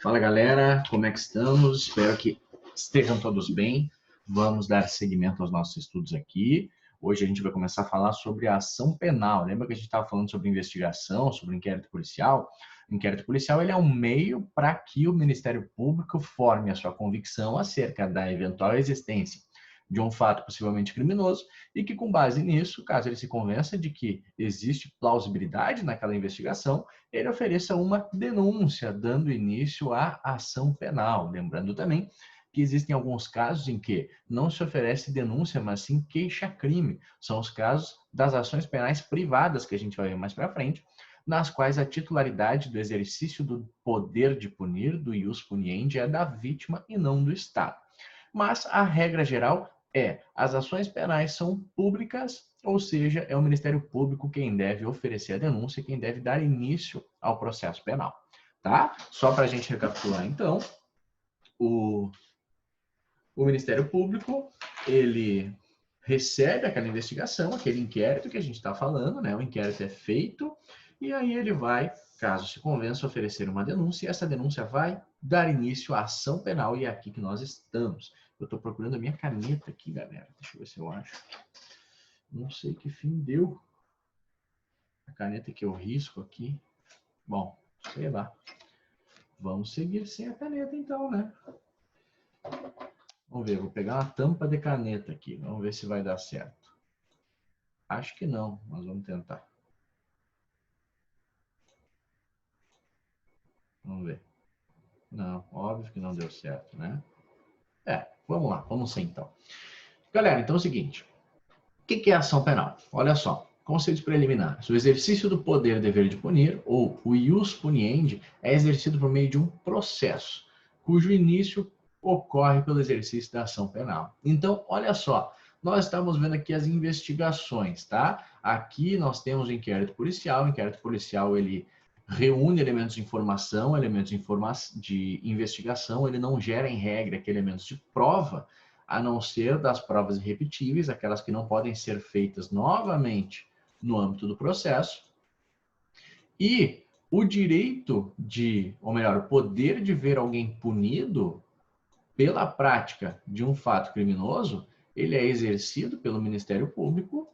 Fala galera, como é que estamos? Espero que estejam todos bem. Vamos dar seguimento aos nossos estudos aqui. Hoje a gente vai começar a falar sobre a ação penal. Lembra que a gente estava falando sobre investigação, sobre inquérito policial? O inquérito policial ele é um meio para que o Ministério Público forme a sua convicção acerca da eventual existência de um fato possivelmente criminoso e que, com base nisso, caso ele se convença de que existe plausibilidade naquela investigação, ele ofereça uma denúncia, dando início à ação penal. Lembrando também que existem alguns casos em que não se oferece denúncia, mas sim queixa-crime. São os casos das ações penais privadas, que a gente vai ver mais para frente, nas quais a titularidade do exercício do poder de punir, do ius puniendi, é da vítima e não do Estado. Mas a regra geral as ações penais são públicas, ou seja, é o Ministério Público quem deve oferecer a denúncia, quem deve dar início ao processo penal, tá? Só para a gente recapitular, então, o Ministério Público, ele recebe aquela investigação, aquele inquérito que a gente está falando, né? O inquérito é feito e aí ele vai, caso se convença, oferecer uma denúncia e essa denúncia vai dar início à ação penal e é aqui que nós estamos. Eu estou procurando a minha caneta aqui, galera. Deixa eu ver se eu acho. Não sei que fim deu. A caneta que eu risco aqui. Bom, sei lá. Vamos seguir sem a caneta então, né? Vamos ver, vou pegar uma tampa de caneta aqui. Vamos ver se vai dar certo. Acho que não, mas vamos tentar. Vamos ver. Não, óbvio que não deu certo, né? Vamos lá, vamos sim então. Galera, então é o seguinte. O que é ação penal? Olha só, conceitos preliminares. O exercício do poder dever de punir, ou o ius puniendi, é exercido por meio de um processo, cujo início ocorre pelo exercício da ação penal. Então, olha só, nós estamos vendo aqui as investigações, tá? Aqui nós temos o inquérito policial. O inquérito policial, ele reúne elementos de informação, elementos de investigação, ele não gera, em regra, aqui elementos de prova, a não ser das provas irrepetíveis, aquelas que não podem ser feitas novamente no âmbito do processo. E o direito ou melhor, o poder de ver alguém punido pela prática de um fato criminoso, ele é exercido pelo Ministério Público,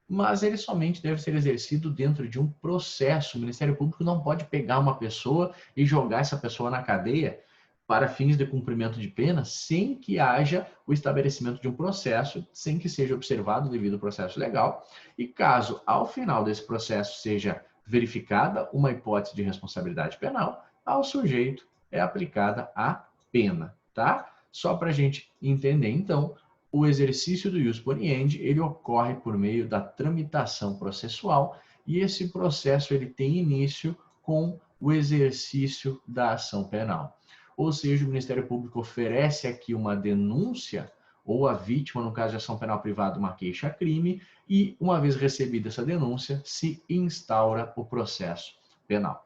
mas ele somente deve ser exercido dentro de um processo. O Ministério Público não pode pegar uma pessoa e jogar essa pessoa na cadeia para fins de cumprimento de pena, sem que haja o estabelecimento de um processo, sem que seja observado o devido processo legal. E caso, ao final desse processo, seja verificada uma hipótese de responsabilidade penal, ao sujeito é aplicada a pena, tá? Só para a gente entender, então, o exercício do ius puniendi, ele ocorre por meio da tramitação processual e esse processo ele tem início com o exercício da ação penal. Ou seja, o Ministério Público oferece aqui uma denúncia, ou a vítima, no caso de ação penal privada, uma queixa-crime, e, uma vez recebida essa denúncia, se instaura o processo penal.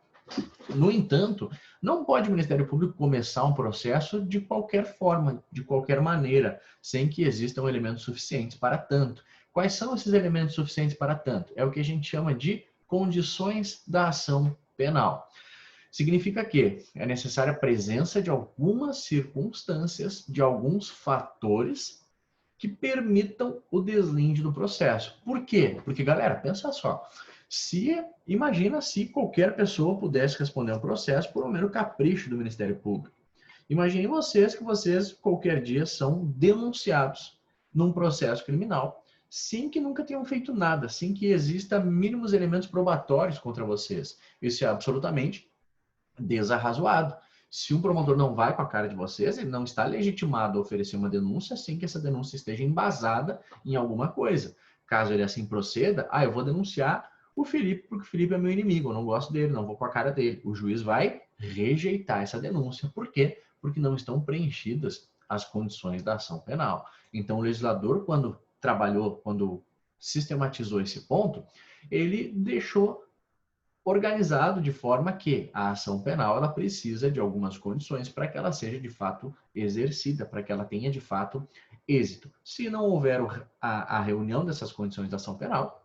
No entanto, não pode o Ministério Público começar um processo de qualquer forma, de qualquer maneira, sem que existam elementos suficientes para tanto. Quais são esses elementos suficientes para tanto? É o que a gente chama de condições da ação penal. Significa que é necessária a presença de algumas circunstâncias, de alguns fatores que permitam o deslinde do processo. Por quê? Porque, galera, pensa só. Imagina se qualquer pessoa pudesse responder um processo por um mero capricho do Ministério Público. Imagine vocês que vocês, qualquer dia, são denunciados num processo criminal, sem que nunca tenham feito nada, sem que exista mínimos elementos probatórios contra vocês. Isso é absolutamente desarrazoado. Se um promotor não vai com a cara de vocês, ele não está legitimado a oferecer uma denúncia sem que essa denúncia esteja embasada em alguma coisa. Caso ele assim proceda, eu vou denunciar o Felipe porque o Felipe é meu inimigo, eu não gosto dele, não vou com a cara dele. O juiz vai rejeitar essa denúncia. Por quê? Porque não estão preenchidas as condições da ação penal. Então, o legislador, quando sistematizou esse ponto, ele deixou organizado de forma que a ação penal ela precisa de algumas condições para que ela seja de fato exercida, para que ela tenha de fato êxito. Se não houver a reunião dessas condições da ação penal,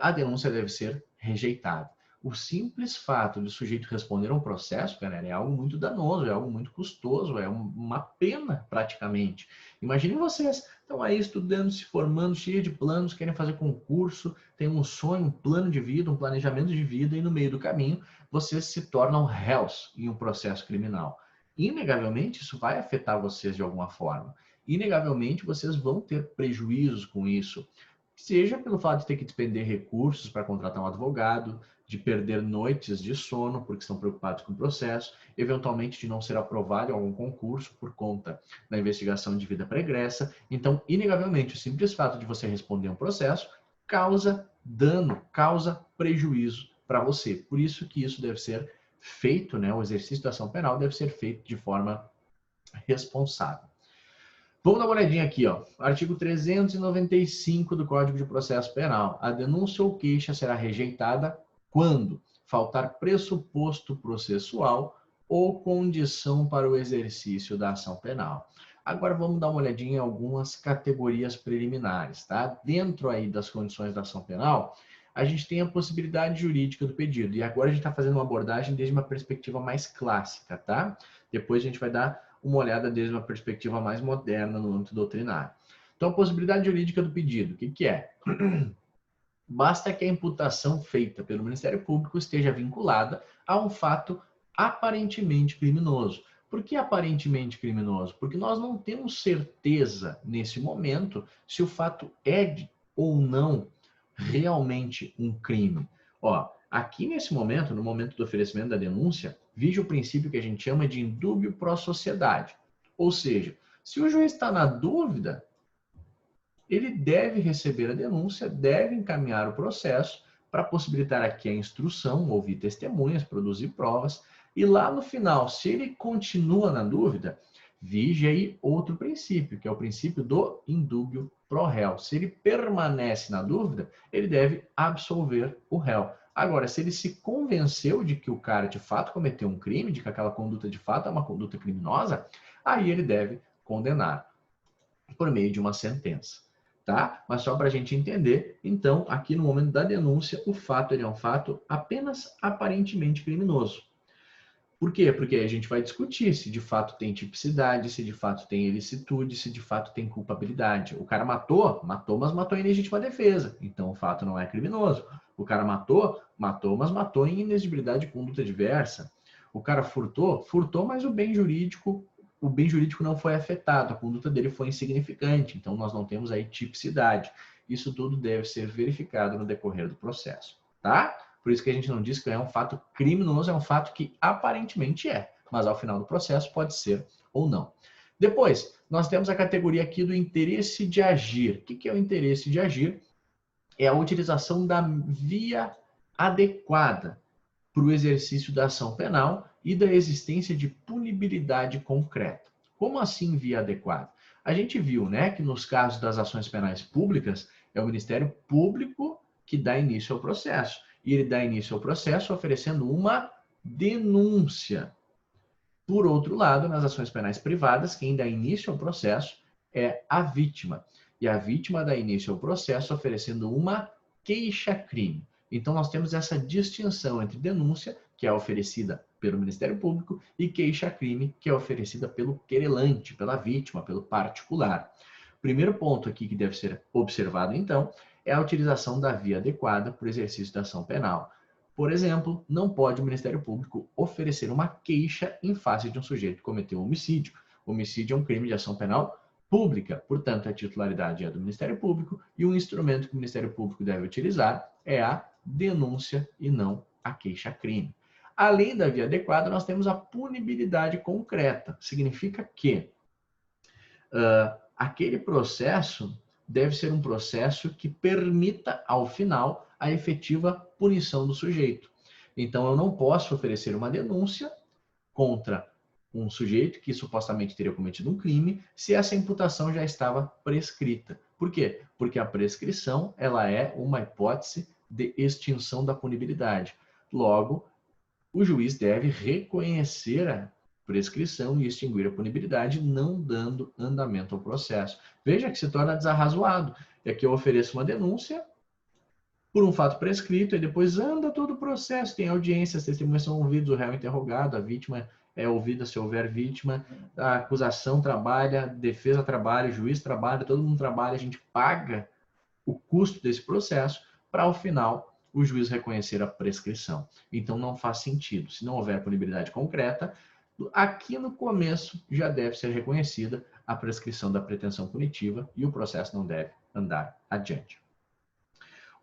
a denúncia deve ser rejeitada. O simples fato de o sujeito responder a um processo, galera, é algo muito danoso, é algo muito custoso, é uma pena praticamente. Imaginem vocês, estão aí estudando, se formando, cheio de planos, querem fazer concurso, tem um sonho, um plano de vida, um planejamento de vida, e no meio do caminho vocês se tornam réus em um processo criminal. Inegavelmente, isso vai afetar vocês de alguma forma. Inegavelmente, vocês vão ter prejuízos com isso. Seja pelo fato de ter que despender recursos para contratar um advogado, de perder noites de sono porque estão preocupados com o processo, eventualmente de não ser aprovado em algum concurso por conta da investigação de vida pregressa. Então, inegavelmente, o simples fato de você responder um processo causa dano, causa prejuízo para você. Por isso que isso deve ser feito, né? O exercício da ação penal deve ser feito de forma responsável. Vamos dar uma olhadinha aqui, ó. Artigo 395 do Código de Processo Penal. A denúncia ou queixa será rejeitada quando faltar pressuposto processual ou condição para o exercício da ação penal. Agora vamos dar uma olhadinha em algumas categorias preliminares, tá? Dentro aí das condições da ação penal, a gente tem a possibilidade jurídica do pedido. E agora a gente está fazendo uma abordagem desde uma perspectiva mais clássica, tá? Depois a gente vai dar uma olhada desde uma perspectiva mais moderna no âmbito doutrinário. Então, a possibilidade jurídica do pedido, o que é? Basta que a imputação feita pelo Ministério Público esteja vinculada a um fato aparentemente criminoso. Por que aparentemente criminoso? Porque nós não temos certeza, nesse momento, se o fato é ou não realmente um crime. Ó, aqui nesse momento, no momento do oferecimento da denúncia, vige o princípio que a gente chama de indúbio pró sociedade. Ou seja, se o juiz está na dúvida, ele deve receber a denúncia, deve encaminhar o processo para possibilitar aqui a instrução, ouvir testemunhas, produzir provas, e lá no final, se ele continua na dúvida, vige aí outro princípio, que é o princípio do indúbio pro réu. Se ele permanece na dúvida, ele deve absolver o réu. Agora, se ele se convenceu de que o cara de fato cometeu um crime, de que aquela conduta de fato é uma conduta criminosa, aí ele deve condenar por meio de uma sentença. Tá? Mas só para a gente entender, então, aqui no momento da denúncia, o fato ele é um fato apenas aparentemente criminoso. Por quê? Porque a gente vai discutir se de fato tem tipicidade, se de fato tem ilicitude, se de fato tem culpabilidade. O cara matou, mas matou em legítima defesa. Então o fato não é criminoso. O cara matou, mas matou em inexigibilidade de conduta diversa. O cara furtou, mas o bem jurídico não foi afetado, a conduta dele foi insignificante. Então nós não temos aí tipicidade. Isso tudo deve ser verificado no decorrer do processo, tá? Por isso que a gente não diz que é um fato criminoso, é um fato que aparentemente é, mas ao final do processo pode ser ou não. Depois, nós temos a categoria aqui do interesse de agir. O que é o interesse de agir? É a utilização da via adequada para o exercício da ação penal e da existência de punibilidade concreta. Como assim via adequada? A gente viu, né, que nos casos das ações penais públicas, é o Ministério Público que dá início ao processo. E ele dá início ao processo oferecendo uma denúncia. Por outro lado, nas ações penais privadas, quem dá início ao processo é a vítima. E a vítima dá início ao processo oferecendo uma queixa-crime. Então, nós temos essa distinção entre denúncia, que é oferecida pelo Ministério Público, e queixa-crime, que é oferecida pelo querelante, pela vítima, pelo particular. Primeiro ponto aqui que deve ser observado, então, é a utilização da via adequada para o exercício da ação penal. Por exemplo, não pode o Ministério Público oferecer uma queixa em face de um sujeito que cometeu um homicídio. O homicídio é um crime de ação penal pública, portanto, a titularidade é do Ministério Público e o instrumento que o Ministério Público deve utilizar é a denúncia e não a queixa-crime. Além da via adequada, nós temos a punibilidade concreta. Significa que aquele processo deve ser um processo que permita, ao final, a efetiva punição do sujeito. Então, eu não posso oferecer uma denúncia contra um sujeito que supostamente teria cometido um crime se essa imputação já estava prescrita. Por quê? Porque a prescrição ela é uma hipótese de extinção da punibilidade. Logo, o juiz deve reconhecer a prescrição e extinguir a punibilidade, não dando andamento ao processo. Veja que se torna desarrazoado. É que eu ofereço uma denúncia por um fato prescrito, e depois anda todo o processo, tem audiência, as testemunhas são ouvidas, o réu é interrogado, a vítima é ouvida se houver vítima, a acusação trabalha, a defesa trabalha, o juiz trabalha, todo mundo trabalha, a gente paga o custo desse processo para, ao final, o juiz reconhecer a prescrição. Então, não faz sentido. Se não houver punibilidade concreta, aqui no começo já deve ser reconhecida a prescrição da pretensão punitiva e o processo não deve andar adiante.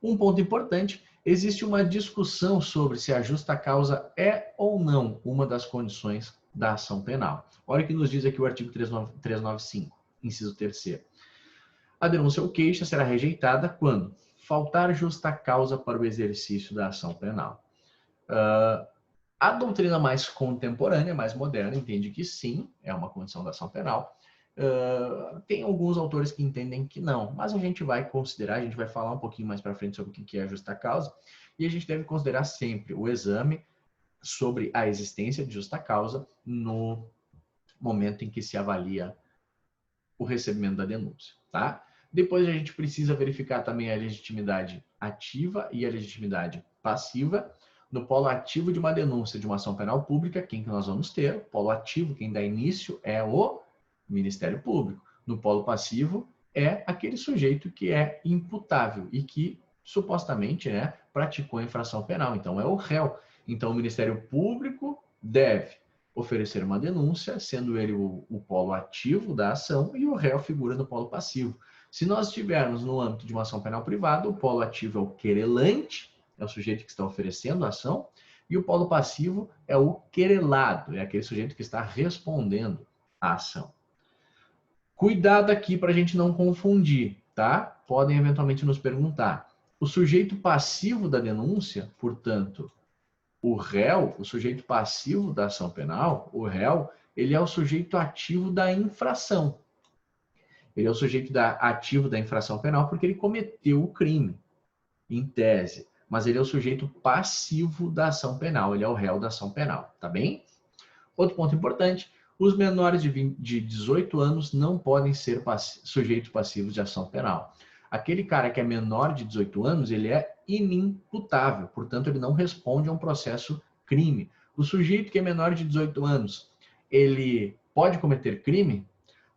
Um ponto importante, existe uma discussão sobre se a justa causa é ou não uma das condições da ação penal. Olha o que nos diz aqui o artigo 395, inciso 3º. A denúncia ou queixa será rejeitada quando faltar justa causa para o exercício da ação penal. A doutrina mais contemporânea, mais moderna, entende que sim, é uma condição da ação penal. Tem alguns autores que entendem que não, mas a gente vai considerar, a gente vai falar um pouquinho mais para frente sobre o que é a justa causa, e a gente deve considerar sempre o exame sobre a existência de justa causa no momento em que se avalia o recebimento da denúncia, tá? Depois a gente precisa verificar também a legitimidade ativa e a legitimidade passiva. No polo ativo de uma denúncia de uma ação penal pública, quem que nós vamos ter? O polo ativo, quem dá início é o Ministério Público. No polo passivo é aquele sujeito que é imputável e que supostamente, né, praticou a infração penal. Então é o réu. Então o Ministério Público deve oferecer uma denúncia, sendo ele o polo ativo da ação e o réu figura no polo passivo. Se nós estivermos no âmbito de uma ação penal privada, o polo ativo é o querelante, é o sujeito que está oferecendo a ação, e o polo passivo é o querelado, é aquele sujeito que está respondendo à ação. Cuidado aqui para a gente não confundir, tá? Podem eventualmente nos perguntar. O sujeito passivo da denúncia, portanto, o réu, o sujeito passivo da ação penal, o réu, ele é o sujeito ativo da infração. Ele é o sujeito ativo da infração penal porque ele cometeu o crime, em tese. Mas ele é o sujeito passivo da ação penal, ele é o réu da ação penal, tá bem? Outro ponto importante, os menores de 18 anos não podem ser sujeitos passivos de ação penal. Aquele cara que é menor de 18 anos, ele é inimputável, portanto, ele não responde a um processo crime. O sujeito que é menor de 18 anos, ele pode cometer crime?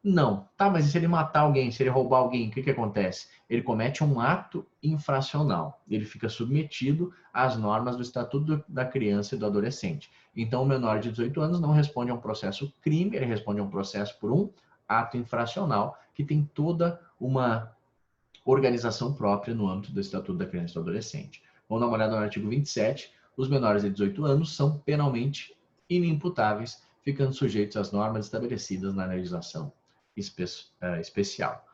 Não. Tá, mas e se ele matar alguém, se ele roubar alguém, o que acontece? Ele comete um ato infracional. Ele fica submetido às normas do Estatuto da Criança e do Adolescente. Então, o menor de 18 anos não responde a um processo crime, ele responde a um processo por um ato infracional que tem toda uma organização própria no âmbito do Estatuto da Criança e do Adolescente. Vamos dar uma olhada no artigo 27. Os menores de 18 anos são penalmente inimputáveis, ficando sujeitos às normas estabelecidas na legislação especial.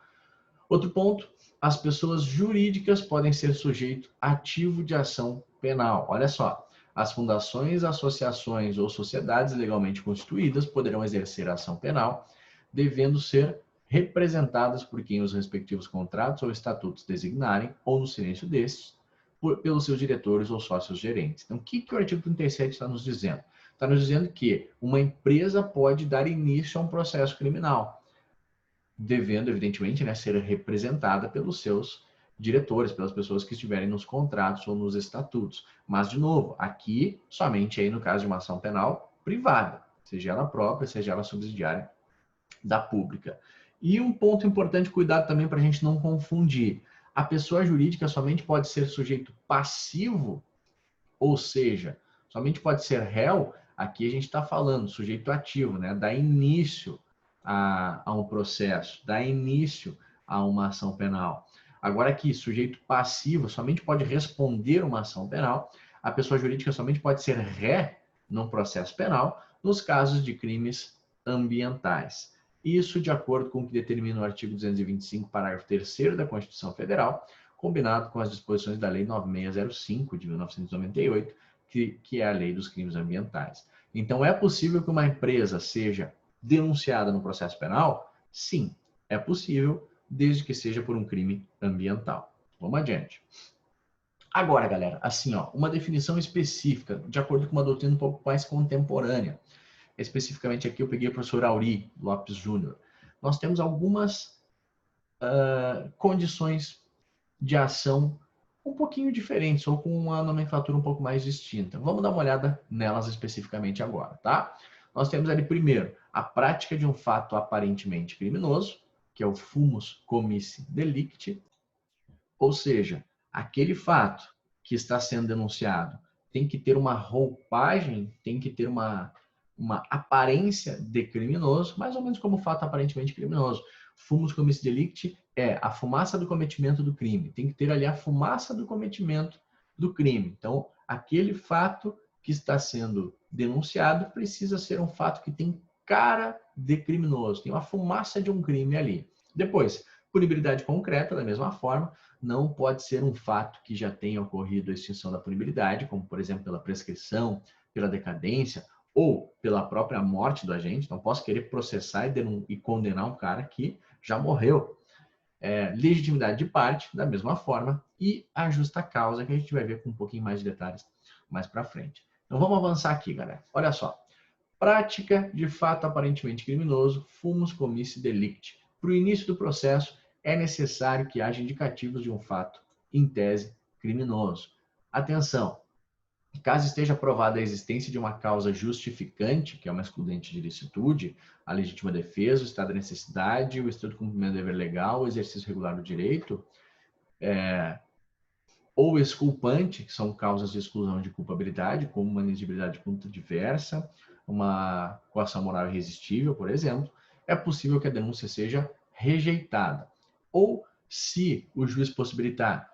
Outro ponto, as pessoas jurídicas podem ser sujeito ativo de ação penal. Olha só, as fundações, associações ou sociedades legalmente constituídas poderão exercer a ação penal, devendo ser representadas por quem os respectivos contratos ou estatutos designarem, ou no silêncio destes, pelos seus diretores ou sócios gerentes. Então, o que o artigo 37 está nos dizendo? Está nos dizendo que uma empresa pode dar início a um processo criminal, devendo, evidentemente, né, ser representada pelos seus diretores, pelas pessoas que estiverem nos contratos ou nos estatutos. Mas, de novo, aqui, somente aí no caso de uma ação penal privada, seja ela própria, seja ela subsidiária da pública. E um ponto importante, cuidado também para a gente não confundir. A pessoa jurídica somente pode ser sujeito passivo, ou seja, somente pode ser réu, aqui a gente está falando, sujeito ativo, né, dá início a um processo, dá início a uma ação penal. Agora aqui, sujeito passivo somente pode responder uma ação penal, a pessoa jurídica somente pode ser ré num processo penal, nos casos de crimes ambientais. Isso de acordo com o que determina o artigo 225, parágrafo 3º da Constituição Federal, combinado com as disposições da Lei 9605, de 1998, que é a Lei dos Crimes Ambientais. Então, é possível que uma empresa seja denunciada no processo penal? Sim, é possível, desde que seja por um crime ambiental. Vamos adiante. Agora, galera, assim, ó, uma definição específica, de acordo com uma doutrina um pouco mais contemporânea. Especificamente aqui eu peguei o professor Auri Lopes Júnior. Nós temos algumas condições de ação um pouquinho diferentes ou com uma nomenclatura um pouco mais distinta. Vamos dar uma olhada nelas especificamente agora, tá? Nós temos ali primeiro a prática de um fato aparentemente criminoso, que é o fumus commissi delicti, ou seja, aquele fato que está sendo denunciado tem que ter uma roupagem, tem que ter uma aparência de criminoso, mais ou menos como fato aparentemente criminoso. Fumus commissi delicti é a fumaça do cometimento do crime. Tem que ter ali a fumaça do cometimento do crime. Então, aquele fato que está sendo denunciado precisa ser um fato que tem cara de criminoso, tem uma fumaça de um crime ali. Depois, punibilidade concreta, da mesma forma, não pode ser um fato que já tenha ocorrido a extinção da punibilidade, como, por exemplo, pela prescrição, pela decadência ou pela própria morte do agente. Não posso querer processar e condenar um cara que já morreu. Legitimidade de parte, da mesma forma, e a justa causa, que a gente vai ver com um pouquinho mais de detalhes mais para frente. Então vamos avançar aqui, galera. Olha só. Prática de fato aparentemente criminoso, fumus commissi delicti. Para o início do processo, é necessário que haja indicativos de um fato, em tese, criminoso. Atenção! Caso esteja provada a existência de uma causa justificante, que é uma excludente de ilicitude, a legítima defesa, o estado de necessidade, o estrito cumprimento do dever legal, o exercício regular do direito, ou exculpante, que são causas de exclusão de culpabilidade, como uma inexigibilidade de conduta diversa, uma coação moral irresistível, por exemplo, é possível que a denúncia seja rejeitada. Ou, se o juiz possibilitar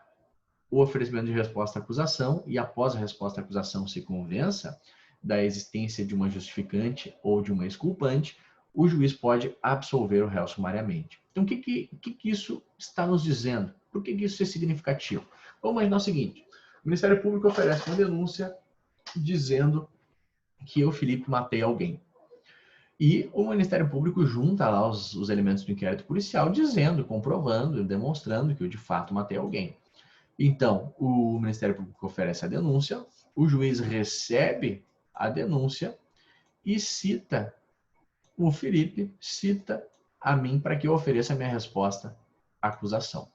o oferecimento de resposta à acusação e após a resposta à acusação se convença da existência de uma justificante ou de uma exculpante, o juiz pode absolver o réu sumariamente. Então, o que isso está nos dizendo? Por que isso é significativo? Vamos imaginar o seguinte: o Ministério Público oferece uma denúncia dizendo que eu, Felipe, matei alguém. E o Ministério Público junta lá os elementos do inquérito policial dizendo, comprovando, demonstrando que eu de fato matei alguém. Então, o Ministério Público oferece a denúncia, o juiz recebe a denúncia e cita o Felipe, cita a mim para que eu ofereça a minha resposta à acusação.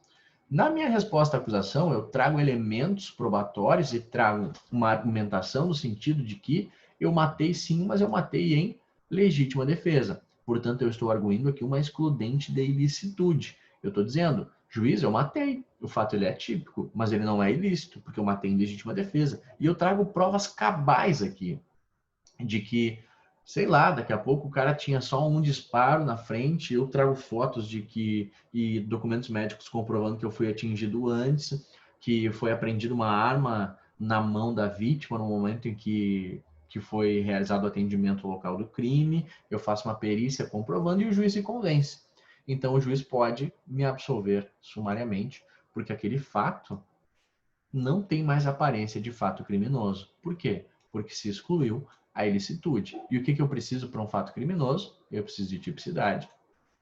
Na minha resposta à acusação, eu trago elementos probatórios e trago uma argumentação no sentido de que eu matei sim, mas eu matei em legítima defesa. Portanto, eu estou arguindo aqui uma excludente de ilicitude. Eu estou dizendo, juiz, eu matei. O fato ele é típico, mas ele não é ilícito, porque eu matei em legítima defesa. E eu trago provas cabais aqui de que, sei lá, daqui a pouco o cara tinha só um disparo na frente, eu trago fotos de que e documentos médicos comprovando que eu fui atingido antes, que foi apreendida uma arma na mão da vítima no momento em que foi realizado o atendimento local do crime, eu faço uma perícia comprovando e o juiz se convence. Então o juiz pode me absolver sumariamente, porque aquele fato não tem mais aparência de fato criminoso. Por quê? Porque se excluiu a ilicitude. E o que eu preciso para um fato criminoso? Eu preciso de tipicidade,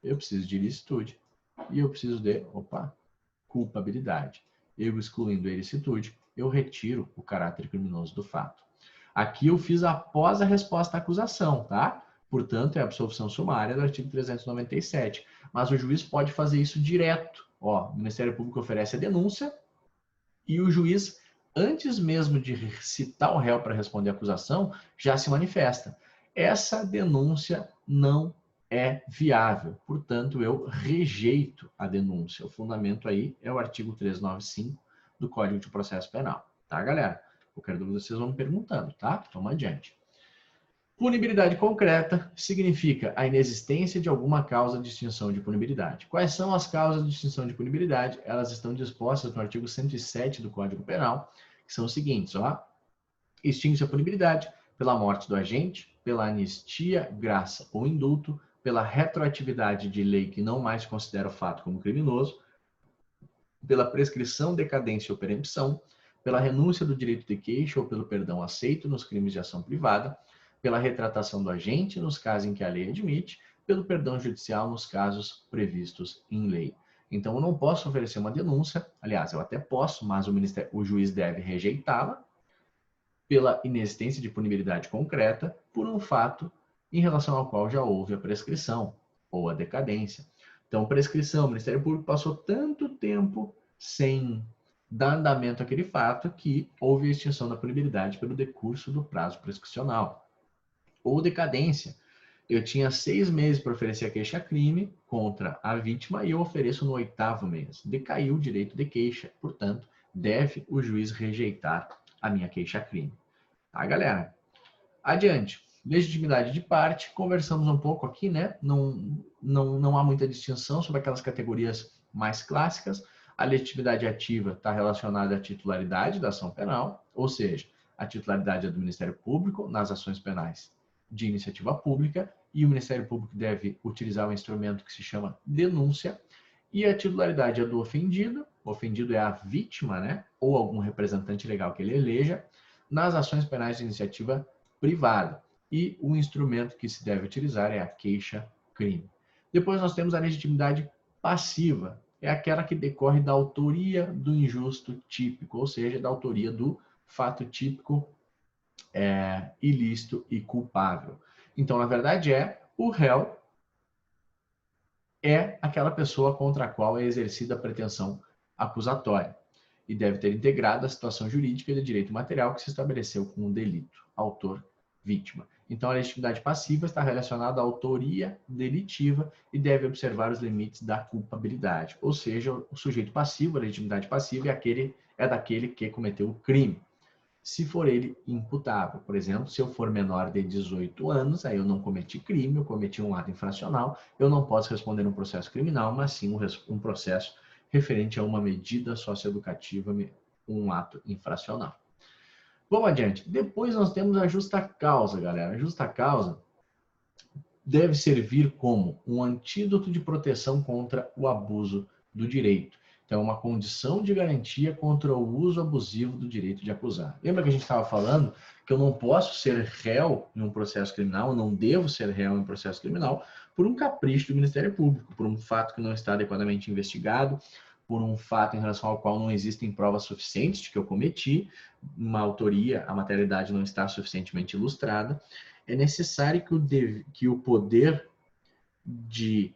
eu preciso de ilicitude e eu preciso de, culpabilidade. Eu excluindo a ilicitude, eu retiro o caráter criminoso do fato. Aqui eu fiz após a resposta à acusação, tá? Portanto, é a absolvição sumária do artigo 397. Mas o juiz pode fazer isso direto. O Ministério Público oferece a denúncia e o juiz, antes mesmo de citar o réu para responder a acusação, já se manifesta. Essa denúncia não é viável, portanto, eu rejeito a denúncia. O fundamento aí é o artigo 395 do Código de Processo Penal. Tá, galera? Qualquer dúvida vocês vão me perguntando, tá? Vamos adiante. Punibilidade concreta significa a inexistência de alguma causa de extinção de punibilidade. Quais são as causas de extinção de punibilidade? Elas estão dispostas no artigo 107 do Código Penal, que são os seguintes, extingue-se a punibilidade pela morte do agente, pela anistia, graça ou indulto, pela retroatividade de lei que não mais considera o fato como criminoso, pela prescrição, decadência ou perempção, pela renúncia do direito de queixa ou pelo perdão aceito nos crimes de ação privada, pela retratação do agente nos casos em que a lei admite, pelo perdão judicial nos casos previstos em lei. Então, eu não posso oferecer uma denúncia, aliás, eu até posso, mas o juiz deve rejeitá-la pela inexistência de punibilidade concreta por um fato em relação ao qual já houve a prescrição ou a decadência. Então, prescrição, o Ministério Público passou tanto tempo sem dá andamento àquele fato que houve a extinção da punibilidade pelo decurso do prazo prescricional. Ou decadência. Eu tinha 6 meses para oferecer a queixa-crime contra a vítima e eu ofereço no 8º mês. Decaiu o direito de queixa, portanto, deve o juiz rejeitar a minha queixa-crime. Tá, galera? Adiante. Legitimidade de parte, conversamos um pouco aqui, né? Não há muita distinção sobre aquelas categorias mais clássicas. A legitimidade ativa está relacionada à titularidade da ação penal, ou seja, a titularidade é do Ministério Público nas ações penais de iniciativa pública, e o Ministério Público deve utilizar um instrumento que se chama denúncia, e a titularidade é do ofendido, o ofendido é a vítima, né? Ou algum representante legal que ele eleja, nas ações penais de iniciativa privada. E o instrumento que se deve utilizar é a queixa-crime. Depois nós temos a legitimidade passiva, é aquela que decorre da autoria do injusto típico, ou seja, da autoria do fato típico ilícito e culpável. Então, na verdade, o réu é aquela pessoa contra a qual é exercida a pretensão acusatória e deve ter integrado a situação jurídica e de direito material que se estabeleceu com o delito, autor, vítima. Então, a legitimidade passiva está relacionada à autoria delitiva e deve observar os limites da culpabilidade. Ou seja, o sujeito passivo, a legitimidade passiva, é daquele que cometeu o crime. Se for ele imputável. Por exemplo, se eu for menor de 18 anos, aí eu não cometi crime, eu cometi um ato infracional, eu não posso responder um processo criminal, mas sim um processo referente a uma medida socioeducativa, um ato infracional. Vamos adiante. Depois nós temos a justa causa, galera. A justa causa deve servir como um antídoto de proteção contra o abuso do direito. Então, uma condição de garantia contra o uso abusivo do direito de acusar. Lembra que a gente estava falando que eu não posso ser réu em um processo criminal, eu não devo ser réu em um processo criminal por um capricho do Ministério Público, por um fato que não está adequadamente investigado, por um fato em relação ao qual não existem provas suficientes de que eu cometi, uma autoria, a materialidade não está suficientemente ilustrada. É necessário que o poder de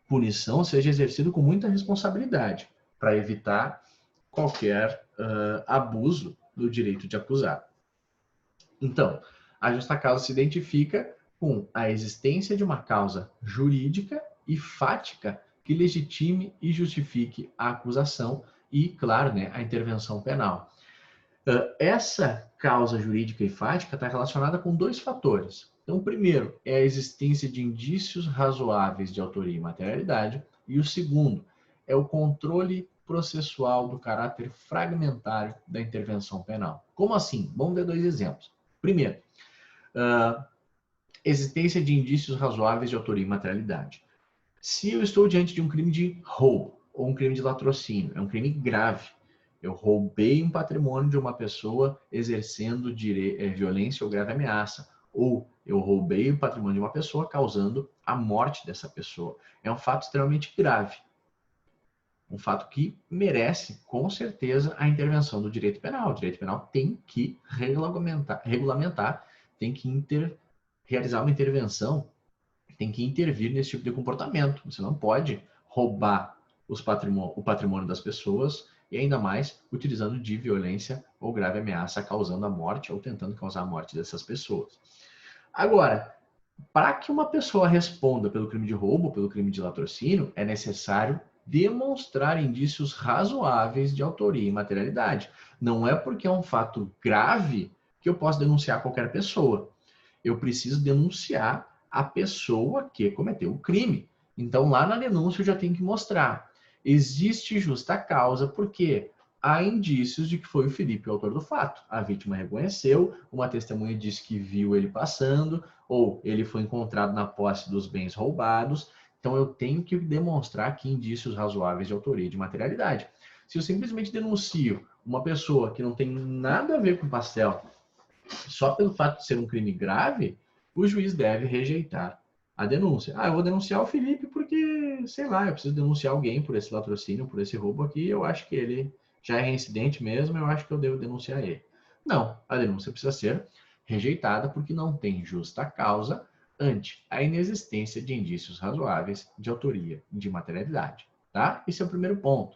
punição seja exercido com muita responsabilidade, para evitar qualquer abuso do direito de acusar. Então, a justa causa se identifica com a existência de uma causa jurídica e fática que legitime e justifique a acusação e, claro, né, a intervenção penal. Essa causa jurídica e fática está relacionada com 2 fatores. Então, o primeiro é a existência de indícios razoáveis de autoria e materialidade, e o segundo é o controle processual do caráter fragmentário da intervenção penal. Como assim? Vamos ver 2 exemplos. Primeiro, existência de indícios razoáveis de autoria e materialidade. Se eu estou diante de um crime de roubo ou um crime de latrocínio, é um crime grave. Eu roubei um patrimônio de uma pessoa exercendo violência ou grave ameaça. Ou eu roubei o patrimônio de uma pessoa causando a morte dessa pessoa. É um fato extremamente grave. Um fato que merece, com certeza, a intervenção do direito penal. O direito penal tem que regulamentar, tem que realizar uma intervenção, tem que intervir nesse tipo de comportamento. Você não pode roubar o patrimônio das pessoas e ainda mais utilizando de violência ou grave ameaça, causando a morte ou tentando causar a morte dessas pessoas. Agora, para que uma pessoa responda pelo crime de roubo, pelo crime de latrocínio, é necessário demonstrar indícios razoáveis de autoria e materialidade. Não é porque é um fato grave que eu posso denunciar qualquer pessoa. Eu preciso denunciar a pessoa que cometeu o crime. Então, lá na denúncia eu já tenho que mostrar. Existe justa causa porque há indícios de que foi o Felipe o autor do fato. A vítima reconheceu, uma testemunha disse que viu ele passando, ou ele foi encontrado na posse dos bens roubados. Então, eu tenho que demonstrar aqui indícios razoáveis de autoria e de materialidade. Se eu simplesmente denuncio uma pessoa que não tem nada a ver com o pastel, só pelo fato de ser um crime grave, o juiz deve rejeitar a denúncia. Eu vou denunciar o Felipe porque, sei lá, eu preciso denunciar alguém por esse latrocínio, por esse roubo aqui, eu acho que ele já é reincidente mesmo, eu acho que eu devo denunciar ele. Não, a denúncia precisa ser rejeitada porque não tem justa causa ante a inexistência de indícios razoáveis de autoria e de materialidade. Tá? Esse é o primeiro ponto.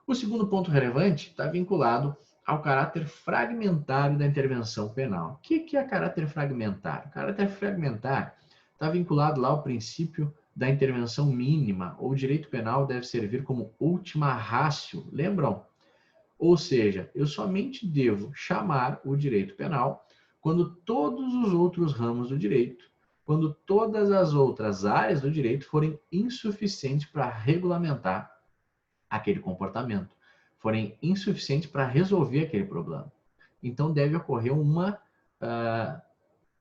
O segundo ponto relevante está vinculado ao caráter fragmentário da intervenção penal. O que é caráter fragmentário? Caráter fragmentário está vinculado lá ao princípio da intervenção mínima, ou o direito penal deve servir como última ratio. Lembram? Ou seja, eu somente devo chamar o direito penal quando todos os outros ramos do direito, quando todas as outras áreas do direito forem insuficientes para regulamentar aquele comportamento, forem insuficientes para resolver aquele problema. Então, deve ocorrer uma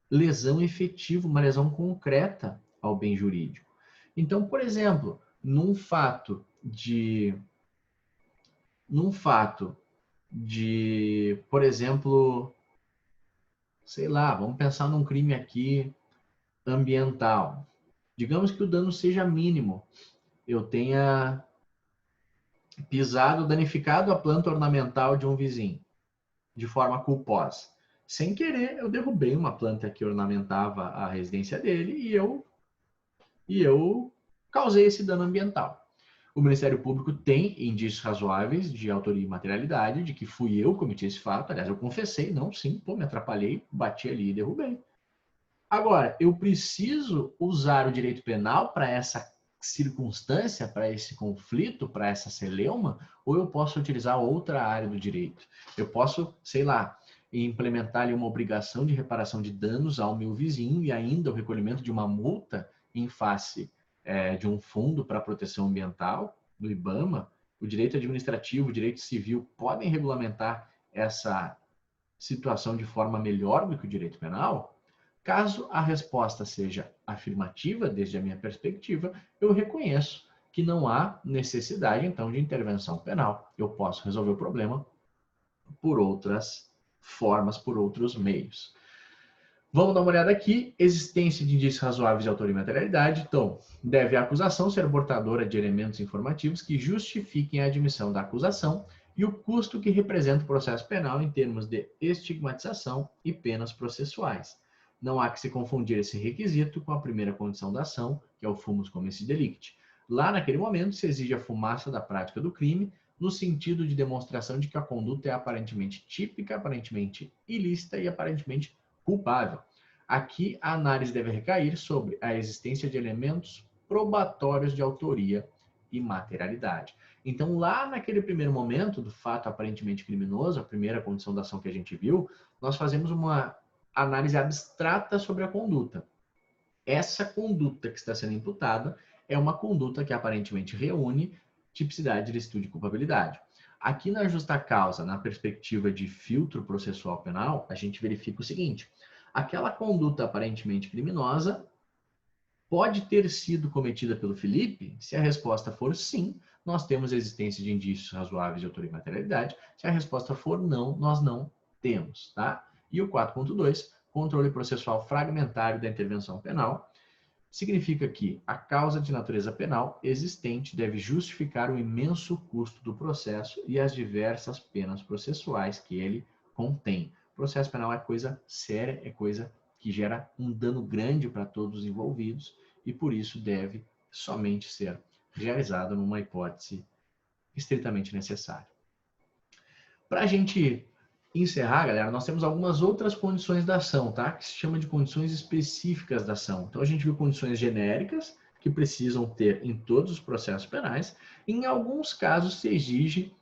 lesão efetiva, uma lesão concreta ao bem jurídico. Então, por exemplo, num fato de, por exemplo, sei lá, vamos pensar num crime aqui ambiental. Digamos que o dano seja mínimo. Eu tenha pisado, danificado a planta ornamental de um vizinho, de forma culposa. Sem querer, eu derrubei uma planta que ornamentava a residência dele e eu causei esse dano ambiental. O Ministério Público tem indícios razoáveis de autoria e materialidade, de que fui eu que cometi esse fato. Aliás, eu confessei, não, sim, me atrapalhei, bati ali e derrubei. Agora, eu preciso usar o direito penal para essa circunstância, para esse conflito, para essa celeuma, ou eu posso utilizar outra área do direito? Eu posso, sei lá, implementar ali uma obrigação de reparação de danos ao meu vizinho e ainda o recolhimento de uma multa em face de um fundo para proteção ambiental, do IBAMA. O direito administrativo, o direito civil podem regulamentar essa situação de forma melhor do que o direito penal? Caso a resposta seja afirmativa, desde a minha perspectiva, eu reconheço que não há necessidade, então, de intervenção penal. Eu posso resolver o problema por outras formas, por outros meios. Vamos dar uma olhada aqui. Existência de indícios razoáveis de autoria e materialidade. Então, deve a acusação ser portadora de elementos informativos que justifiquem a admissão da acusação e o custo que representa o processo penal em termos de estigmatização e penas processuais. Não há que se confundir esse requisito com a primeira condição da ação, que é o fumus comissi delicti. Lá, naquele momento, se exige a fumaça da prática do crime, no sentido de demonstração de que a conduta é aparentemente típica, aparentemente ilícita e aparentemente culpável. Aqui, a análise deve recair sobre a existência de elementos probatórios de autoria e materialidade. Então, lá naquele primeiro momento do fato aparentemente criminoso, a primeira condição da ação que a gente viu, nós fazemos uma análise abstrata sobre a conduta. Essa conduta que está sendo imputada é uma conduta que aparentemente reúne tipicidade, ilicitude e culpabilidade. Aqui na justa causa, na perspectiva de filtro processual penal, a gente verifica o seguinte: aquela conduta aparentemente criminosa pode ter sido cometida pelo Felipe? Se a resposta for sim, nós temos a existência de indícios razoáveis de autoria e materialidade. Se a resposta for não, nós não temos, tá? E o 4.2, controle processual fragmentário da intervenção penal, significa que a causa de natureza penal existente deve justificar o imenso custo do processo e as diversas penas processuais que ele contém. O processo penal é coisa séria, é coisa que gera um dano grande para todos os envolvidos e por isso deve somente ser realizado numa hipótese estritamente necessária. Para a gente encerrar, galera, nós temos algumas outras condições da ação, tá? Que se chama de condições específicas da ação. Então, a gente viu condições genéricas, que precisam ter em todos os processos penais. Em alguns casos, se exige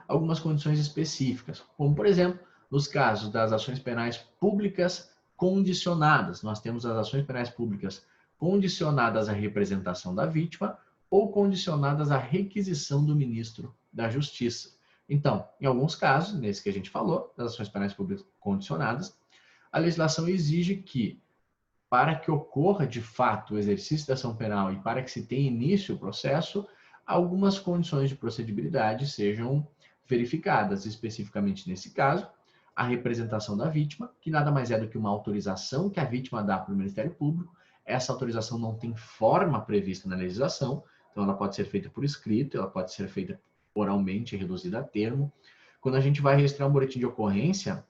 algumas condições específicas, como, por exemplo, nos casos das ações penais públicas condicionadas. Nós temos as ações penais públicas condicionadas à representação da vítima ou condicionadas à requisição do ministro da Justiça. Então, em alguns casos, nesse que a gente falou, das ações penais públicas condicionadas, a legislação exige que, para que ocorra de fato o exercício da ação penal e para que se tenha início o processo, algumas condições de procedibilidade sejam verificadas. Especificamente nesse caso, a representação da vítima, que nada mais é do que uma autorização que a vítima dá para o Ministério Público. Essa autorização não tem forma prevista na legislação, então ela pode ser feita por escrito, ela pode ser feita oralmente, reduzida a termo. Quando a gente vai registrar um boletim de ocorrência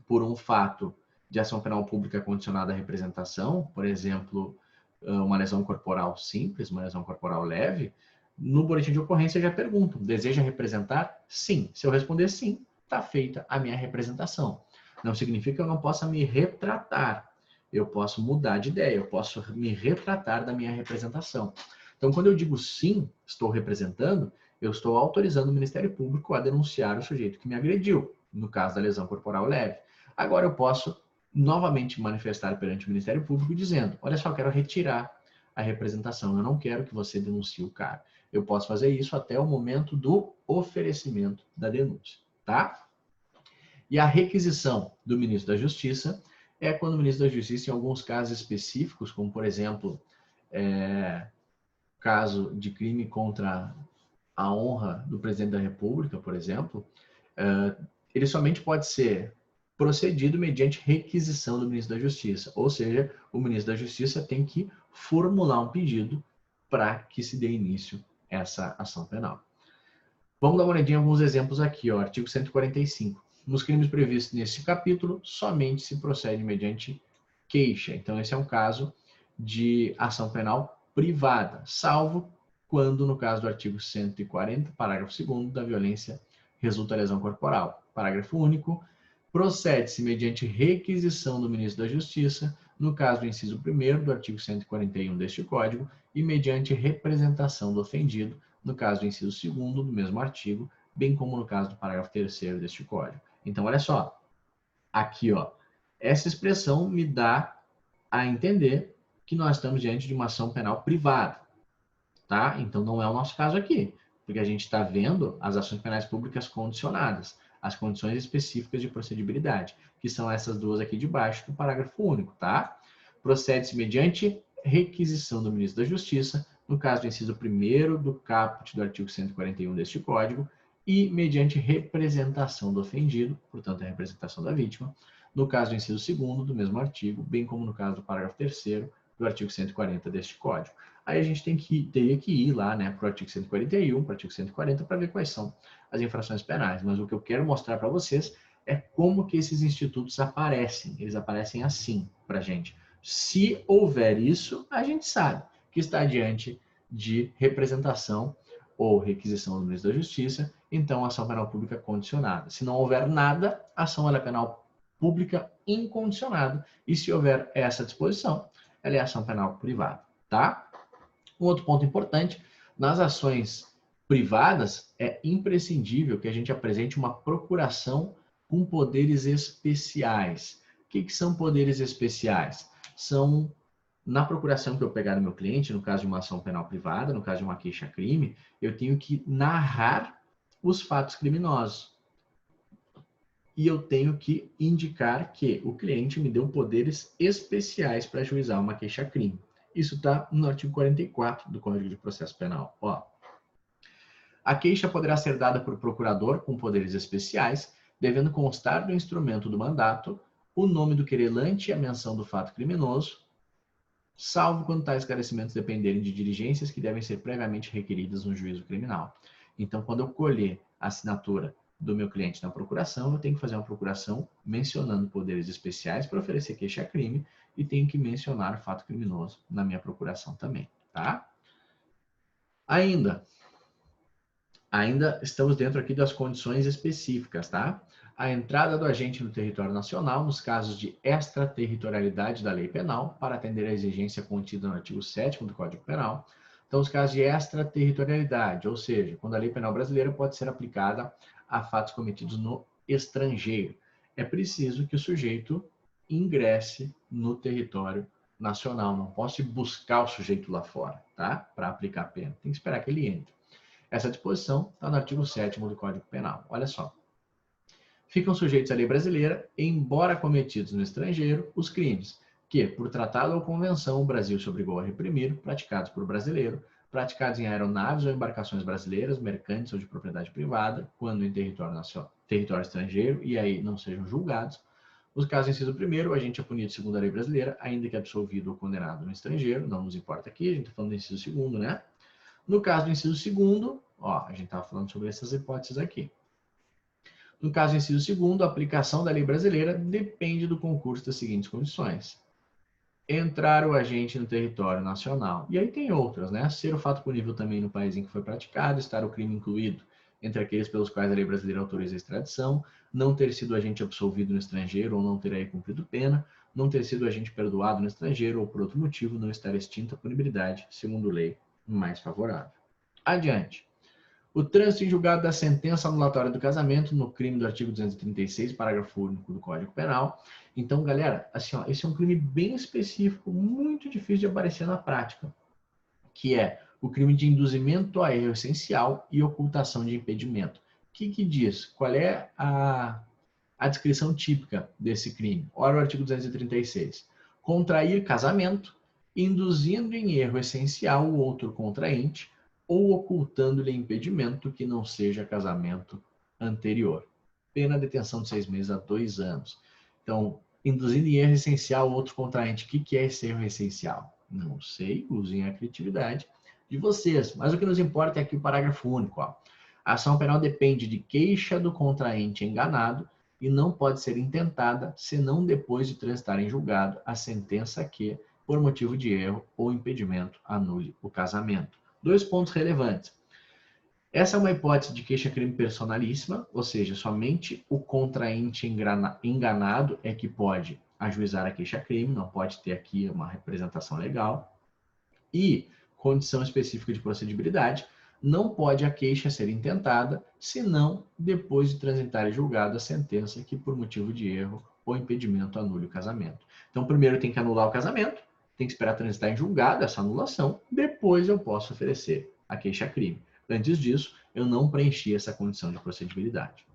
por um fato de ação penal pública condicionada à representação, por exemplo, uma lesão corporal simples, uma lesão corporal leve, no boletim de ocorrência já perguntam, deseja representar? Sim. Se eu responder sim, está feita a minha representação. Não significa que eu não possa me retratar. Eu posso mudar de ideia, eu posso me retratar da minha representação. Então, quando eu digo sim, estou representando, eu estou autorizando o Ministério Público a denunciar o sujeito que me agrediu, no caso da lesão corporal leve. Agora eu posso novamente manifestar perante o Ministério Público dizendo, olha só, eu quero retirar a representação, eu não quero que você denuncie o cara. Eu posso fazer isso até o momento do oferecimento da denúncia, tá? E a requisição do ministro da Justiça é quando o ministro da Justiça, em alguns casos específicos, como por exemplo, caso de crime contra a honra do presidente da República, por exemplo, ele somente pode ser procedido mediante requisição do ministro da Justiça. Ou seja, o ministro da Justiça tem que formular um pedido para que se dê início a essa ação penal. Vamos dar uma olhadinha em alguns exemplos aqui, ó, artigo 145. Nos crimes previstos neste capítulo, somente se procede mediante queixa. Então, esse é um caso de ação penal privada, salvo quando, no caso do artigo 140, parágrafo 2º, da violência resulta lesão corporal. Parágrafo único, procede-se mediante requisição do ministro da Justiça, no caso do inciso 1º do artigo 141 deste Código, e mediante representação do ofendido, no caso do inciso 2º do mesmo artigo, bem como no caso do parágrafo 3º deste Código. Então, olha só, aqui, ó, essa expressão me dá a entender que nós estamos diante de uma ação penal privada, tá? Então, não é o nosso caso aqui, porque a gente está vendo as ações penais públicas condicionadas, as condições específicas de procedibilidade, que são essas duas aqui de baixo do parágrafo único, tá? Procede-se mediante requisição do ministro da Justiça, no caso do inciso 1º do caput do artigo 141 deste Código, e mediante representação do ofendido, portanto, a representação da vítima, no caso do inciso 2º do mesmo artigo, bem como no caso do parágrafo 3º do artigo 140 deste Código. Aí a gente teria que ir lá, né, para o artigo 141, para o artigo 140, para ver quais são as infrações penais. Mas o que eu quero mostrar para vocês é como que esses institutos aparecem. Eles aparecem assim para a gente. Se houver isso, a gente sabe que está diante de representação ou requisição do ministro da Justiça, então ação penal pública condicionada. Se não houver nada, ação penal pública incondicionada. E se houver essa disposição, ela é ação penal privada, tá? Um outro ponto importante, nas ações privadas, é imprescindível que a gente apresente uma procuração com poderes especiais. O que são poderes especiais? São, na procuração que eu pegar do meu cliente, no caso de uma ação penal privada, no caso de uma queixa-crime, eu tenho que narrar os fatos criminosos. E eu tenho que indicar que o cliente me deu poderes especiais para ajuizar uma queixa-crime. Isso está no artigo 44 do Código de Processo Penal. Ó, a queixa poderá ser dada por procurador com poderes especiais, devendo constar do instrumento do mandato o nome do querelante e a menção do fato criminoso, salvo quando tais esclarecimentos dependerem de diligências que devem ser previamente requeridas no juízo criminal. Então, quando eu colher a assinatura do meu cliente na procuração, eu tenho que fazer uma procuração mencionando poderes especiais para oferecer queixa-crime e tenho que mencionar fato criminoso na minha procuração também, tá? Ainda estamos dentro aqui das condições específicas, tá? A entrada do agente no território nacional nos casos de extraterritorialidade da lei penal para atender à exigência contida no artigo 7º do Código Penal. Então, os casos de extraterritorialidade, ou seja, quando a lei penal brasileira pode ser aplicada a fatos cometidos no estrangeiro. É preciso que o sujeito ingresse no território nacional. Não posso ir buscar o sujeito lá fora, tá? Para aplicar a pena. Tem que esperar que ele entre. Essa disposição está no artigo 7º do Código Penal. Olha só. Ficam sujeitos à lei brasileira, embora cometidos no estrangeiro, os crimes que, por tratado ou convenção, o Brasil se obrigou a reprimir, praticados por brasileiro, praticados em aeronaves ou embarcações brasileiras, mercantes ou de propriedade privada, quando em território estrangeiro, e aí não sejam julgados. Nos casos inciso 1º, o agente é punido segundo a lei brasileira, ainda que absolvido ou condenado no estrangeiro, não nos importa aqui, a gente está falando do inciso 2º, né? No caso do inciso 2º, ó, a gente estava falando sobre essas hipóteses aqui. No caso do inciso 2º, a aplicação da lei brasileira depende do concurso das seguintes condições. entrar o agente no território nacional. E aí tem outras, né? Ser o fato punível também no país em que foi praticado, estar o crime incluído entre aqueles pelos quais a lei brasileira autoriza a extradição, não ter sido agente absolvido no estrangeiro ou não ter aí cumprido pena, não ter sido agente perdoado no estrangeiro ou por outro motivo não estar extinta a punibilidade, segundo lei mais favorável. Adiante. O trânsito em julgado da sentença anulatória do casamento no crime do artigo 236, parágrafo único do Código Penal. Então, galera, assim, ó, esse é um crime bem específico, muito difícil de aparecer na prática, que é o crime de induzimento a erro essencial e ocultação de impedimento. O que diz? Qual é a descrição típica desse crime? Ora, o artigo 236. Contrair casamento, induzindo em erro essencial o outro contraente, ou ocultando-lhe impedimento que não seja casamento anterior. Pena detenção de 6 meses a 2 anos. Então, induzindo em erro essencial o outro contraente. O que é esse erro essencial? Não sei, usem a criatividade de vocês. Mas o que nos importa é aqui o parágrafo único. Ó. A ação penal depende de queixa do contraente enganado e não pode ser intentada senão depois de transitar em julgado a sentença que, por motivo de erro ou impedimento, anule o casamento. 2 pontos relevantes. Essa é uma hipótese de queixa-crime personalíssima, ou seja, somente o contraente enganado é que pode ajuizar a queixa-crime, não pode ter aqui uma representação legal. E, condição específica de procedibilidade, não pode a queixa ser intentada, senão depois de transitar em julgado a sentença que, por motivo de erro ou impedimento, anule o casamento. Então, primeiro tem que anular o casamento, tem que esperar transitar em julgado essa anulação, depois eu posso oferecer a queixa-crime. Antes disso, eu não preenchi essa condição de procedibilidade.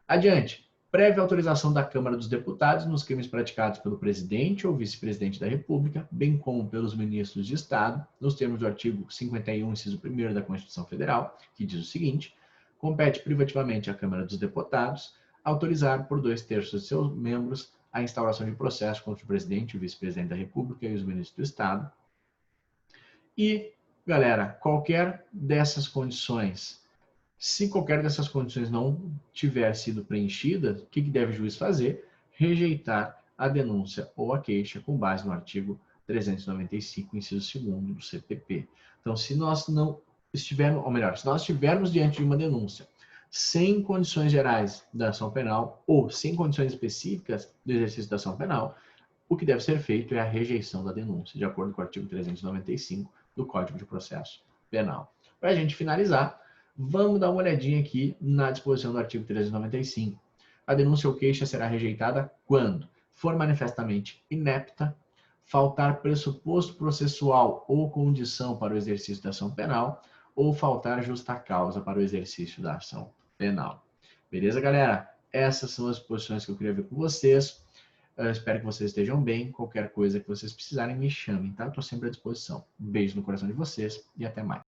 Adiante. Prévia autorização da Câmara dos Deputados nos crimes praticados pelo presidente ou vice-presidente da República, bem como pelos ministros de Estado, nos termos do artigo 51, inciso 1º da Constituição Federal, que diz o seguinte: compete privativamente à Câmara dos Deputados autorizar por 2/3 de seus membros a instauração de processo contra o presidente, o vice-presidente da República e os ministros do Estado. E, galera, qualquer dessas condições, se qualquer dessas condições não tiver sido preenchida, o que deve o juiz fazer? Rejeitar a denúncia ou a queixa com base no artigo 395, inciso 2º do CPP. Então, se nós não estivermos, ou melhor, se nós estivermos diante de uma denúncia sem condições gerais da ação penal ou sem condições específicas do exercício da ação penal, o que deve ser feito é a rejeição da denúncia, de acordo com o artigo 395 do Código de Processo Penal. Para a gente finalizar, vamos dar uma olhadinha aqui na disposição do artigo 395. A denúncia ou queixa será rejeitada quando for manifestamente inepta, faltar pressuposto processual ou condição para o exercício da ação penal, ou faltar justa causa para o exercício da ação penal. Beleza, galera? Essas são as posições que eu queria ver com vocês. Eu espero que vocês estejam bem. Qualquer coisa que vocês precisarem, me chamem, tá? Estou sempre à disposição. Um beijo no coração de vocês e até mais.